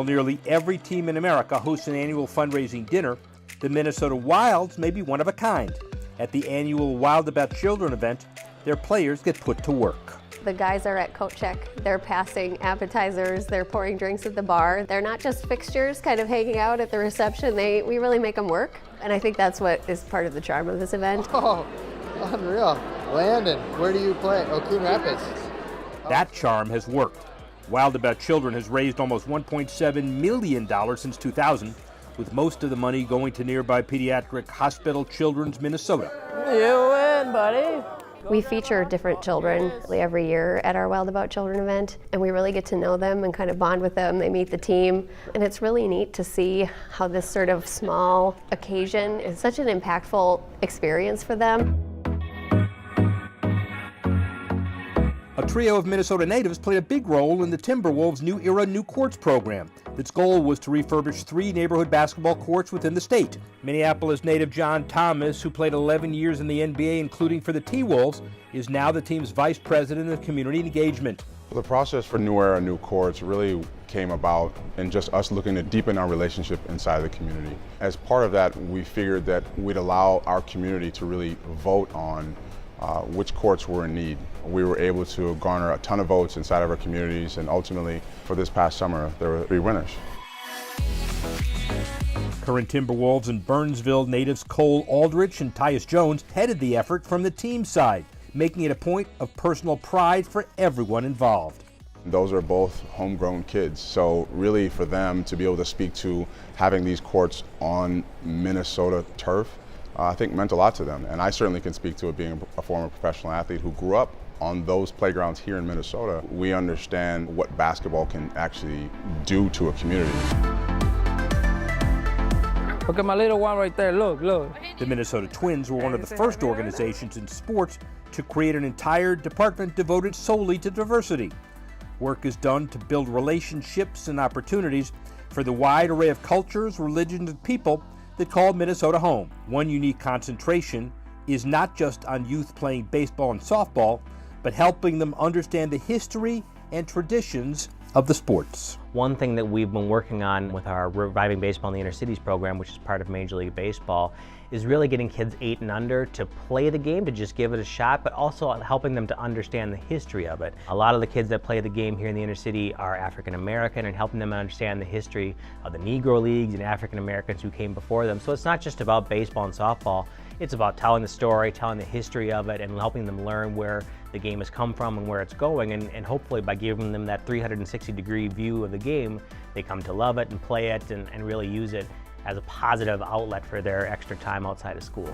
While nearly every team in America hosts an annual fundraising dinner, the Minnesota Wilds may be one of a kind. At the annual Wild About Children event, their players get put to work. The guys are at coat check. They're passing appetizers, they're pouring drinks at the bar. They're not just fixtures kind of hanging out at the reception. We really make them work. And I think that's what is part of the charm of this event. Oh, unreal. Landon, where do you play? Oh, Coon Rapids. That charm has worked. Wild About Children has raised almost $1.7 million since 2000, with most of the money going to nearby pediatric hospital Children's Minnesota. You win, buddy. We feature different children every year at our Wild About Children event, and we really get to know them and kind of bond with them. They meet the team, and it's really neat to see how this sort of small occasion is such an impactful experience for them. A trio of Minnesota natives played a big role in the Timberwolves' New Era New Courts program. Its goal was to refurbish 3 neighborhood basketball courts within the state. Minneapolis native John Thomas, who played 11 years in the NBA, including for the T-Wolves, is now the team's vice president of community engagement. The process for New Era New Courts really came about in just us looking to deepen our relationship inside the community. As part of that, we figured that we'd allow our community to really vote on which courts were in need. We were able to garner a ton of votes inside of our communities, and ultimately, for this past summer, there were 3 winners. Current Timberwolves and Burnsville natives Cole Aldrich and Tyus Jones headed the effort from the team side, making it a point of personal pride for everyone involved. Those are both homegrown kids, so really for them to be able to speak to having these courts on Minnesota turf, I think meant a lot to them. And I certainly can speak to it being a former professional athlete who grew up on those playgrounds here in Minnesota. We understand what basketball can actually do to a community. Look at my little one right there, look. The Minnesota Twins were one of the first organizations in sports to create an entire department devoted solely to diversity. Work is done to build relationships and opportunities for the wide array of cultures, religions, and people that call Minnesota home. One unique concentration is not just on youth playing baseball and softball, but helping them understand the history and traditions of the sports. One thing that we've been working on with our Reviving Baseball in the Inner Cities program, which is part of Major League Baseball, is really getting kids 8 and under to play the game, to just give it a shot, but also helping them to understand the history of it. A lot of the kids that play the game here in the inner city are African American, and helping them understand the history of the Negro Leagues and African Americans who came before them. So it's not just about baseball and softball, it's about telling the story, telling the history of it, and helping them learn where the game has come from and where it's going, and hopefully by giving them that 360-degree view of the game, they come to love it and play it and really use it as a positive outlet for their extra time outside of school.